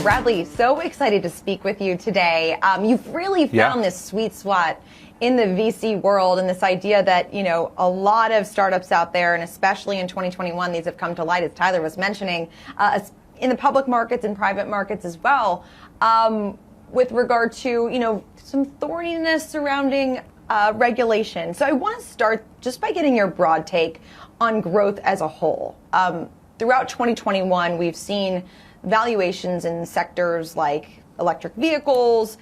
Bradley, so excited to speak with you today. You've really found this sweet spot in the VC world, and this idea that, you know, a lot of startups out there, and especially in 2021, these have come to light, as Tyler was mentioning, in the public markets and private markets as well, with regard to, you know, some thorniness surrounding regulation. So I want to start just by getting your broad take on growth as a whole. Throughout 2021, we've seen valuations in sectors like electric vehicles,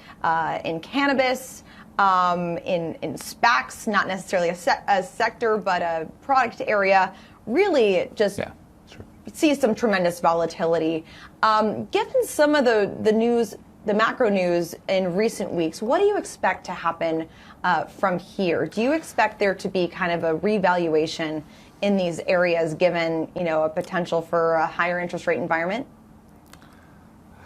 in cannabis, in SPACs, not necessarily a sector, but a product area, really just see some tremendous volatility. Given some of the news, the macro news in recent weeks, what do you expect to happen from here? Do you expect there to be kind of a revaluation in these areas, given, you know, a potential for a higher interest rate environment?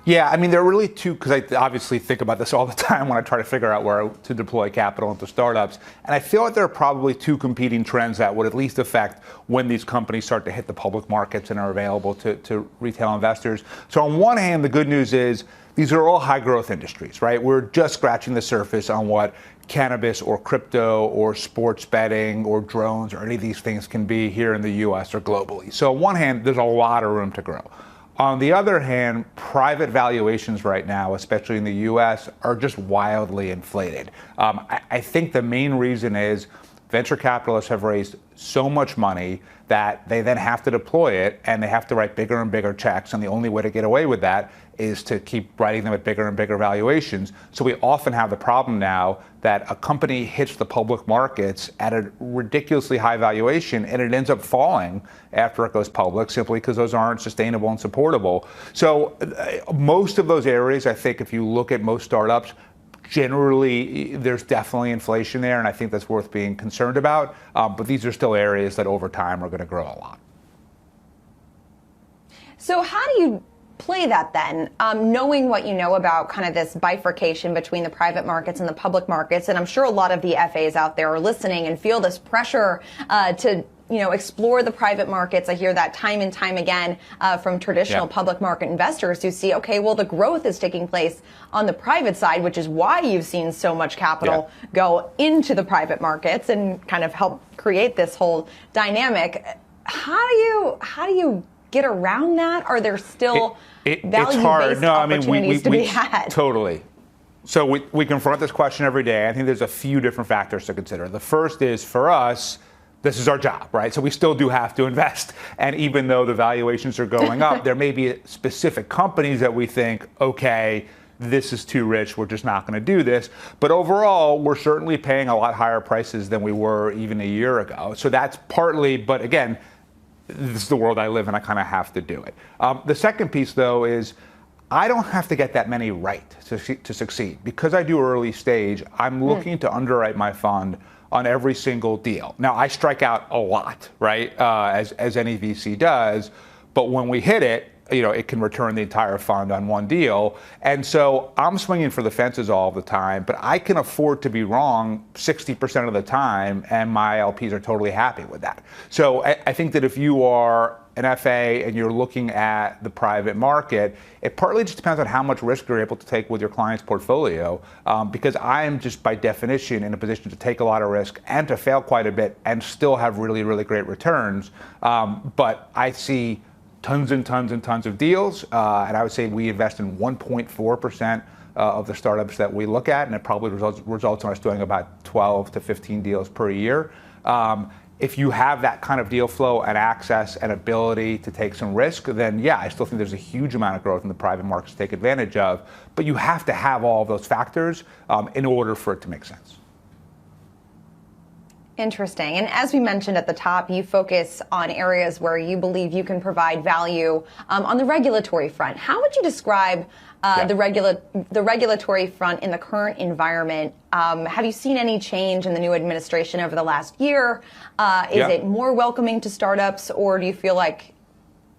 Yeah, I mean, there are really two, because I obviously think about this all the time when I try to figure out where to deploy capital into startups. And I feel like there are probably two competing trends that would at least affect when these companies start to hit the public markets and are available to retail investors. So on one hand, the good news is these are all high growth industries, right? We're just scratching the surface on what cannabis or crypto or sports betting or drones or any of these things can be here in the US or globally. So on one hand, there's a lot of room to grow. On the other hand, private valuations right now, especially in the US, are just wildly inflated. I think the main reason is venture capitalists have raised so much money that they then have to deploy it, and they have to write bigger and bigger checks. And the only way to get away with that is to keep writing them at bigger and bigger valuations. So we often have the problem now that a company hits the public markets at a ridiculously high valuation, and it ends up falling after it goes public simply because those aren't sustainable and supportable. So most of those areas, I think if you look at most startups, generally, there's definitely inflation there, and I think that's worth being concerned about. But these are still areas that over time are going to grow a lot. So how do you play that then, knowing what you know about kind of this bifurcation between the private markets and the public markets? And I'm sure a lot of the FAs out there are listening and feel this pressure to, you know, explore the private markets. I hear that time and time again from traditional public market investors who see, okay, well, the growth is taking place on the private side, which is why you've seen so much capital go into the private markets and kind of help create this whole dynamic. How do you get around that? Are there still value-based opportunities to be had? Totally. So we confront this question every day. I think there's a few different factors to consider. The first is, for us, this is our job, right? So we still do have to invest. And even though the valuations are going up, there may be specific companies that we think, okay, this is too rich, we're just not going to do this. But overall, we're certainly paying a lot higher prices than we were even a year ago. So that's partly, but again, this is the world I live in, I kind of have to do it. The second piece, though, is I don't have to get that many right to succeed. Because I do early stage, I'm looking to underwrite my fund on every single deal. Now, I strike out a lot, right, as any VC does, but when we hit it, you know, it can return the entire fund on one deal. And so I'm swinging for the fences all the time, but I can afford to be wrong 60% of the time, and my LPs are totally happy with that. So I think that if you are an FA and you're looking at the private market, it partly just depends on how much risk you're able to take with your client's portfolio, because I am just by definition in a position to take a lot of risk and to fail quite a bit and still have really, really great returns. But I see tons and tons and tons of deals, and I would say we invest in 1.4% of the startups that we look at, and it probably results in us doing about 12 to 15 deals per year. If you have that kind of deal flow and access and ability to take some risk, then yeah, I still think there's a huge amount of growth in the private markets to take advantage of. But you have to have all of those factors in order for it to make sense. Interesting. And as we mentioned at the top, you focus on areas where you believe you can provide value on the regulatory front. How would you describe the regulatory front in the current environment? Have you seen any change in the new administration over the last year? Is it more welcoming to startups, or do you feel like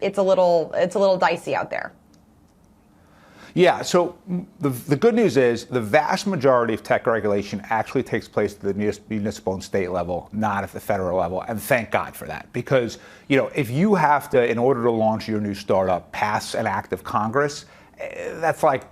it's a little dicey out there? Yeah, so the good news is the vast majority of tech regulation actually takes place at the municipal and state level, not at the federal level, and thank God for that. Because, you know, if you have to, in order to launch your new startup, pass an act of Congress, that's like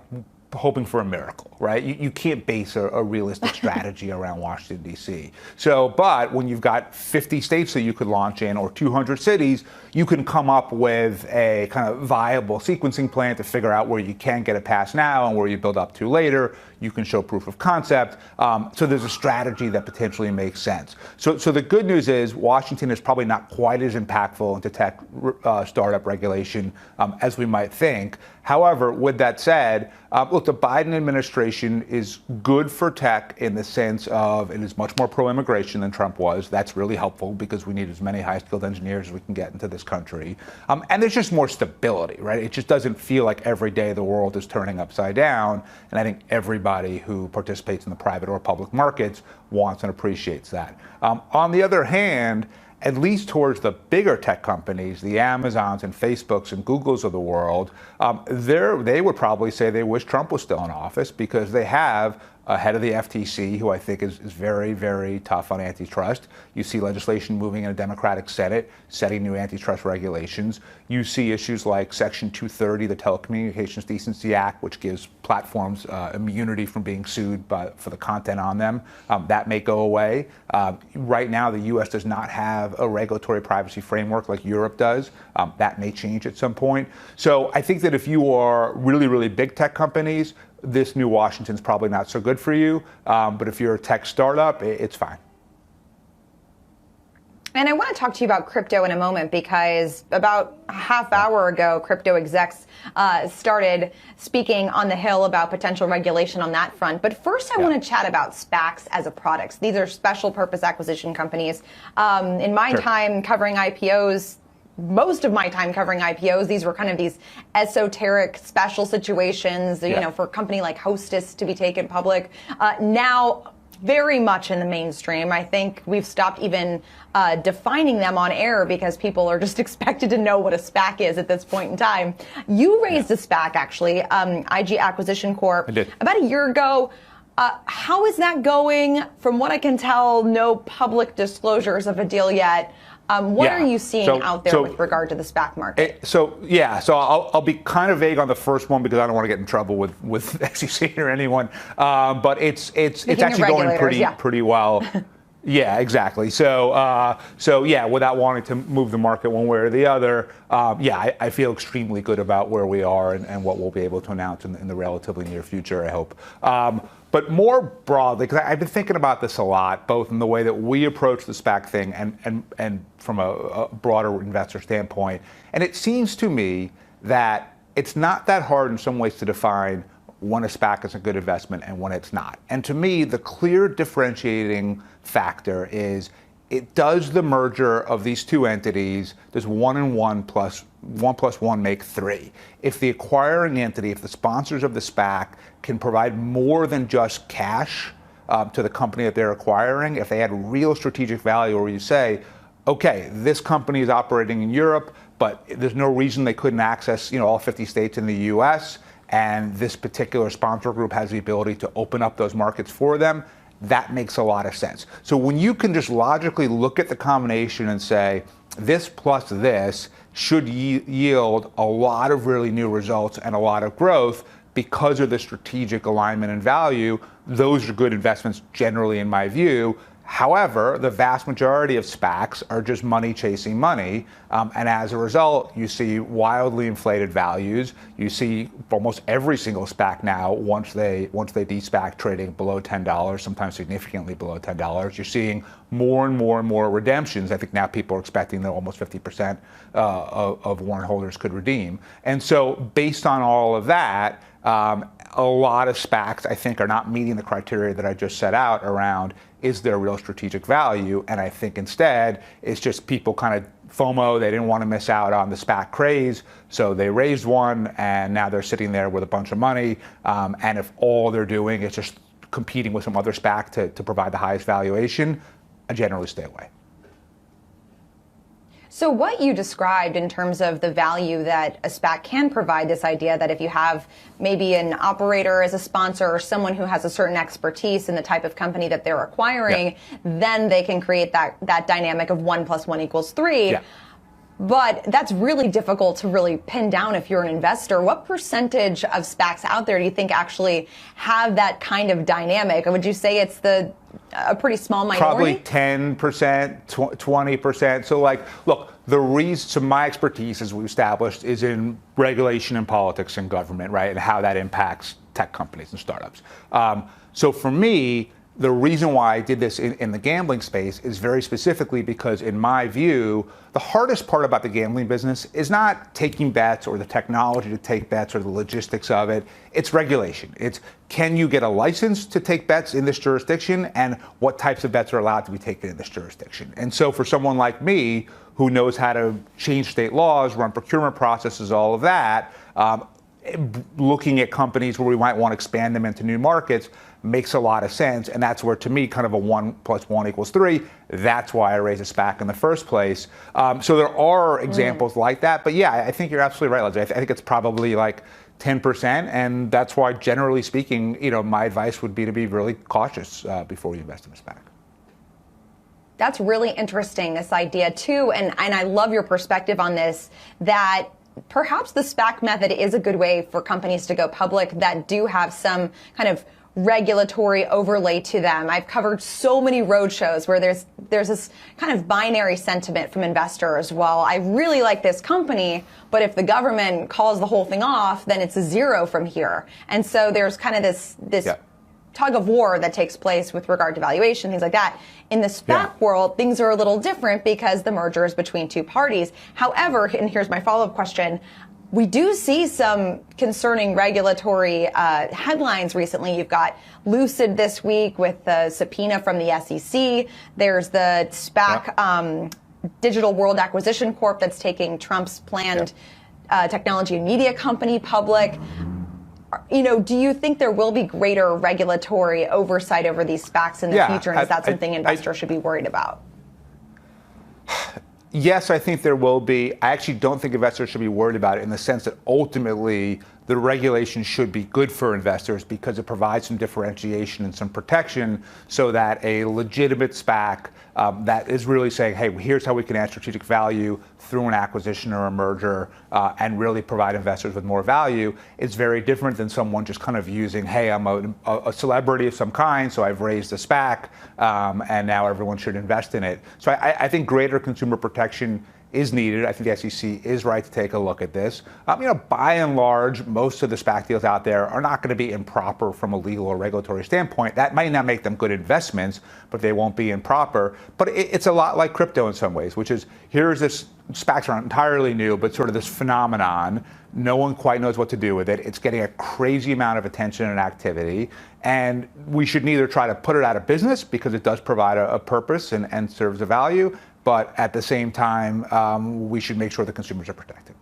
hoping for a miracle, right? You can't base a realistic strategy around Washington, D.C. So, but when you've got 50 states that you could launch in or 200 cities, you can come up with a kind of viable sequencing plan to figure out where you can get it passed now and where you build up to later. You can show proof of concept. So there's a strategy that potentially makes sense. So the good news is Washington is probably not quite as impactful into tech startup regulation as we might think. However, with that said, look, the Biden administration is good for tech in the sense of it is much more pro-immigration than Trump was. That's really helpful because we need as many high-skilled engineers as we can get into this country. And there's just more stability, right? It just doesn't feel like every day the world is turning upside down. And I think everybody who participates in the private or public markets wants and appreciates that. On the other hand, at least towards the bigger tech companies, the Amazons and Facebooks and Googles of the world, they would probably say they wish Trump was still in office because they have a head of the FTC who I think is very, very tough on antitrust. You see legislation moving in a Democratic Senate, setting new antitrust regulations. You see issues like Section 230, the Telecommunications Decency Act, which gives platforms immunity from being sued for the content on them. That may go away. Right now, the U.S. does not have a regulatory privacy framework like Europe does. That may change at some point. So I think that if you are really, really big tech companies, this new Washington's probably not so good for you. But if you're a tech startup, it's fine. And I want to talk to you about crypto in a moment because about a half hour ago, crypto execs started speaking on the Hill about potential regulation on that front. But first, I want to chat about SPACs as a product. These are special purpose acquisition companies. In my time covering IPOs, most of my time covering IPOs, these were kind of these esoteric special situations, you know, for a company like Hostess to be taken public. Now, very much in the mainstream. I think we've stopped even defining them on air because people are just expected to know what a SPAC is at this point in time. You raised a SPAC, actually, IG Acquisition Corp, I did. about a year ago. How is that going? From what I can tell, no public disclosures of a deal yet. What are you seeing out there with regard to the SPAC market? So I'll be kind of vague on the first one because I don't want to get in trouble with SEC or anyone. But it's actually going pretty well. Yeah, exactly. So without wanting to move the market one way or the other, I feel extremely good about where we are and what we'll be able to announce in the relatively near future, I hope. But more broadly, because I've been thinking about this a lot, both in the way that we approach the SPAC thing and from a broader investor standpoint. And it seems to me that it's not that hard in some ways to define when a SPAC is a good investment and when it's not. And to me, the clear differentiating factor is does the merger of these two entities, does 1 and 1 plus 1 make 3? If the acquiring entity, if the sponsors of the SPAC can provide more than just cash to the company that they're acquiring, if they add real strategic value where you say, okay, this company is operating in Europe, but there's no reason they couldn't access, all 50 states in the U.S., and this particular sponsor group has the ability to open up those markets for them, that makes a lot of sense. So when you can just logically look at the combination and say, this plus this should yield a lot of really new results and a lot of growth because of the strategic alignment and value, those are good investments generally in my view. However, the vast majority of SPACs are just money chasing money. And as a result, you see wildly inflated values. You see almost every single SPAC now, once they de-SPAC, trading below $10, sometimes significantly below $10. You're seeing more and more and more redemptions. I think now people are expecting that almost 50% of warrant holders could redeem. And so based on all of that, a lot of SPACs, I think, are not meeting the criteria that I just set out around is there real strategic value? And I think instead, it's just people kind of FOMO. They didn't want to miss out on the SPAC craze, so they raised one, and now they're sitting there with a bunch of money. And if all they're doing is just competing with some other SPAC to provide the highest valuation, I generally stay away. So what you described in terms of the value that a SPAC can provide, this idea that if you have maybe an operator as a sponsor or someone who has a certain expertise in the type of company that they're acquiring, then they can create that dynamic of 1 + 1 = 3. Yeah. But that's really difficult to really pin down if you're an investor. What percentage of SPACs out there do you think actually have that kind of dynamic? Or would you say it's a pretty small minority? Probably 10%, 20%. So like, look, the reason, so my expertise, as we've established, is in regulation and politics and government, right? And how that impacts tech companies and startups. So for me, the reason why I did this in the gambling space is very specifically because, in my view, the hardest part about the gambling business is not taking bets or the technology to take bets or the logistics of it. It's regulation. It's, can you get a license to take bets in this jurisdiction, and what types of bets are allowed to be taken in this jurisdiction? And so for someone like me, who knows how to change state laws, run procurement processes, all of that, looking at companies where we might want to expand them into new markets makes a lot of sense. And that's where, to me, kind of a 1 + 1 = 3. That's why I raised a SPAC in the first place. So there are examples like that. But yeah, I think you're absolutely right, Leslie. I think it's probably like 10%. And that's why, generally speaking, my advice would be to be really cautious before you invest in a SPAC. That's really interesting, this idea, too. And I love your perspective on this, that perhaps the SPAC method is a good way for companies to go public that do have some kind of regulatory overlay to them. I've covered so many roadshows where there's this kind of binary sentiment from investors. Well, I really like this company, but if the government calls the whole thing off, then it's a zero from here. And so there's kind of this tug of war that takes place with regard to valuation, things like that. In the SPAC world, things are a little different because the merger is between two parties. However, and here's my follow-up question, we do see some concerning regulatory headlines recently. You've got Lucid this week with the subpoena from the SEC. There's the SPAC Digital World Acquisition Corp that's taking Trump's planned technology and media company public. Do you think there will be greater regulatory oversight over these SPACs in the future? And is that something investors should be worried about? Yes, I think there will be. I actually don't think investors should be worried about it, in the sense that ultimately the regulation should be good for investors because it provides some differentiation and some protection, so that a legitimate SPAC that is really saying, hey, here's how we can add strategic value through an acquisition or a merger and really provide investors with more value, is very different than someone just kind of using, hey, I'm a celebrity of some kind, so I've raised a SPAC and now everyone should invest in it. So I think greater consumer protection is needed. I think the SEC is right to take a look at this. By and large, most of the SPAC deals out there are not going to be improper from a legal or regulatory standpoint. That might not make them good investments, but they won't be improper. But it's a lot like crypto in some ways, which is, here's this, SPACs aren't entirely new, but sort of this phenomenon. No one quite knows what to do with it. It's getting a crazy amount of attention and activity. And we should neither try to put it out of business, because it does provide a purpose and serves a value, but at the same time, we should make sure the consumers are protected.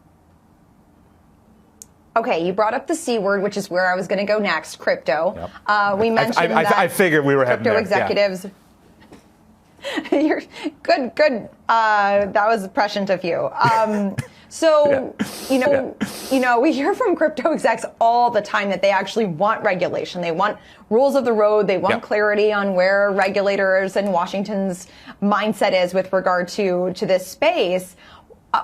Okay, you brought up the C word, which is where I was going to go next, crypto. Yep. We mentioned that I figured we were heading there. Crypto executives. Yeah. You're good. That was prescient of you. We hear from crypto execs all the time that they actually want regulation. They want rules of the road. They want clarity on where regulators and Washington's mindset is with regard to this space.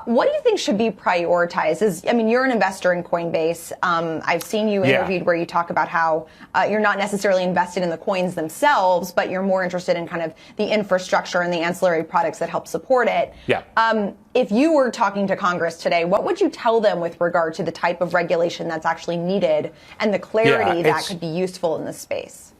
What do you think should be prioritized? You're an investor in Coinbase. I've seen you interviewed where you talk about how you're not necessarily invested in the coins themselves, but you're more interested in kind of the infrastructure and the ancillary products that help support it. Yeah. If you were talking to Congress today, what would you tell them with regard to the type of regulation that's actually needed and the clarity that could be useful in this space?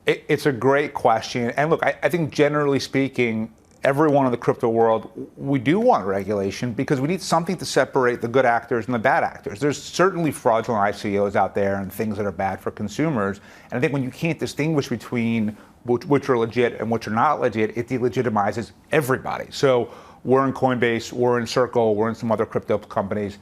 It's a great question. And look, I think generally speaking, everyone in the crypto world, we do want regulation because we need something to separate the good actors and the bad actors. There's certainly fraudulent ICOs out there and things that are bad for consumers. And I think when you can't distinguish between which are legit and which are not legit, it delegitimizes everybody. So we're in Coinbase, we're in Circle, we're in some other crypto companies.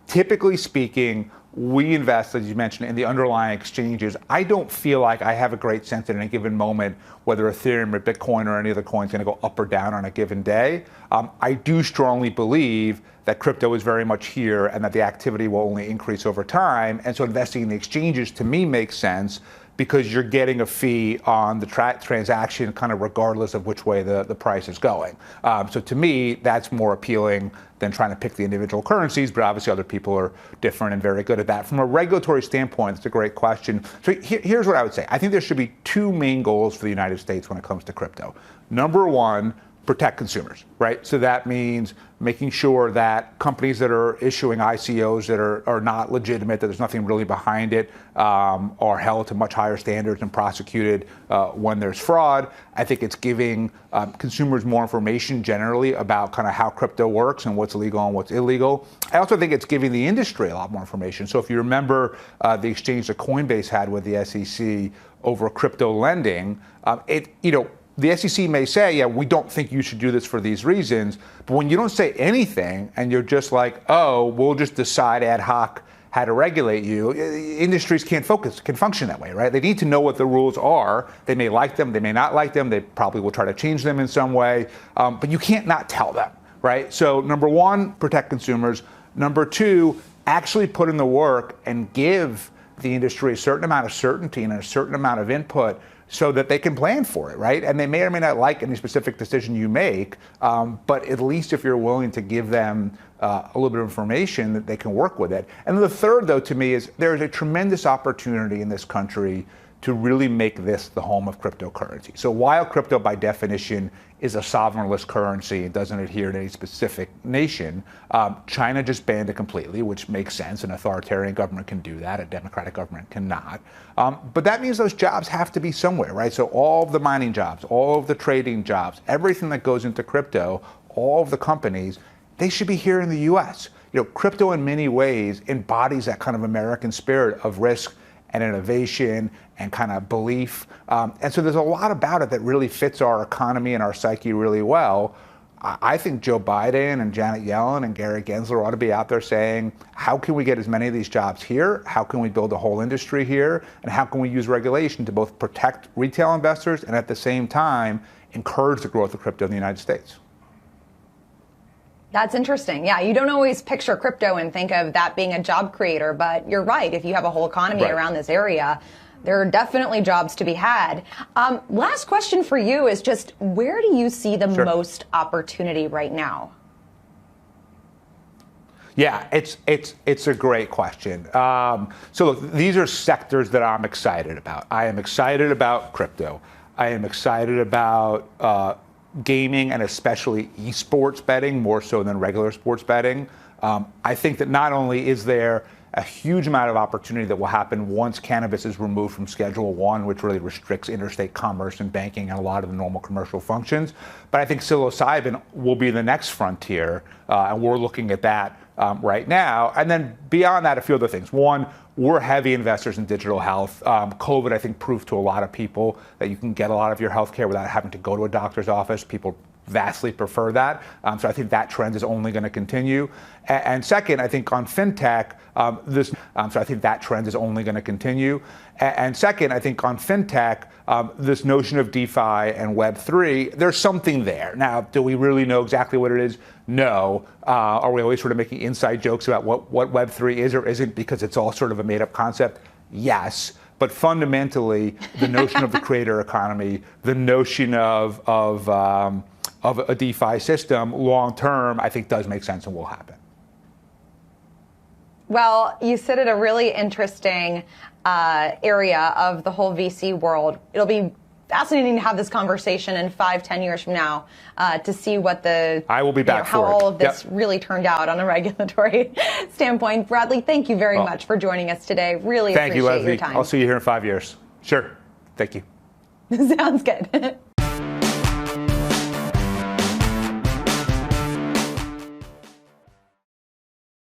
Typically speaking, we invest, as you mentioned, in the underlying exchanges. I don't feel like I have a great sense at any given moment whether Ethereum or Bitcoin or any other coin is going to go up or down on a given day. I do strongly believe that crypto is very much here and that the activity will only increase over time. And so investing in the exchanges, to me, makes sense. because you're getting a fee on the transaction kind of regardless of which way the price is going. So to me, that's more appealing than trying to pick the individual currencies, but obviously other people are different and very good at that. From a regulatory standpoint, it's a great question. So here's what I would say. I think there should be two main goals for the United States when it comes to crypto. Number one, protect consumers, right? So that means making sure that companies that are issuing ICOs that are not legitimate, that there's nothing really behind it, are held to much higher standards and prosecuted when there's fraud. I think it's giving consumers more information generally about kind of how crypto works and what's legal and what's illegal. I also think it's giving the industry a lot more information. So if you remember the exchange that Coinbase had with the SEC over crypto lending, the SEC may say, yeah, we don't think you should do this for these reasons. But when you don't say anything and you're just like, oh, we'll just decide ad hoc how to regulate you, industries can't function that way, right? They need to know what the rules are. They may like them, they may not like them. They probably will try to change them in some way. But you can't not tell them, right? So number one, protect consumers. Number two, actually put in the work and give the industry a certain amount of certainty and a certain amount of input so that they can plan for it, right? And they may or may not like any specific decision you make, but at least if you're willing to give them a little bit of information, that they can work with it. And the third, though, to me, is there is a tremendous opportunity in this country to really make this the home of cryptocurrency. So while crypto, by definition, is a sovereignless currency and doesn't adhere to any specific nation, China just banned it completely, which makes sense. An authoritarian government can do that. A democratic government cannot. But that means those jobs have to be somewhere, right? So all of the mining jobs, all of the trading jobs, everything that goes into crypto, all of the companies, they should be here in the U.S. Crypto in many ways embodies that kind of American spirit of risk and innovation and kind of belief. And so there's a lot about it that really fits our economy and our psyche really well. I think Joe Biden and Janet Yellen and Gary Gensler ought to be out there saying, how can we get as many of these jobs here? How can we build a whole industry here? And how can we use regulation to both protect retail investors and at the same time encourage the growth of crypto in the United States? That's interesting. Yeah, you don't always picture crypto and think of that being a job creator, but you're right. If you have a whole economy around this area, there are definitely jobs to be had. Last question for you is just, where do you see the most opportunity right now? Yeah, it's a great question. So look, these are sectors that I'm excited about. I am excited about crypto. I am excited about gaming and especially esports betting, more so than regular sports betting. I think that not only is there a huge amount of opportunity that will happen once cannabis is removed from Schedule 1, which really restricts interstate commerce and banking and a lot of the normal commercial functions, but I think psilocybin will be the next frontier, and we're looking at that right now. And then beyond that, a few other things. One, we're heavy investors in digital health. COVID, I think, proved to a lot of people that you can get a lot of your health care without having to go to a doctor's office. People vastly prefer that. So I think that trend is only going to continue. And second, I think on fintech, this notion of DeFi and Web3, there's something there. Now, do we really know exactly what it is? No. Are we always sort of making inside jokes about what Web3 is or isn't because it's all sort of a made-up concept? Yes. But fundamentally, the notion of the creator economy, the notion of a DeFi system long-term, I think does make sense and will happen. Well, you sit at a really interesting area of the whole VC world. It'll be fascinating to have this conversation in 5-10 years from now to see what I will be back how for all of this really turned out on a regulatory standpoint. Bradley, thank you very much for joining us today. Really appreciate your time. I'll see you here in 5 years. Sure. Thank you. Sounds good.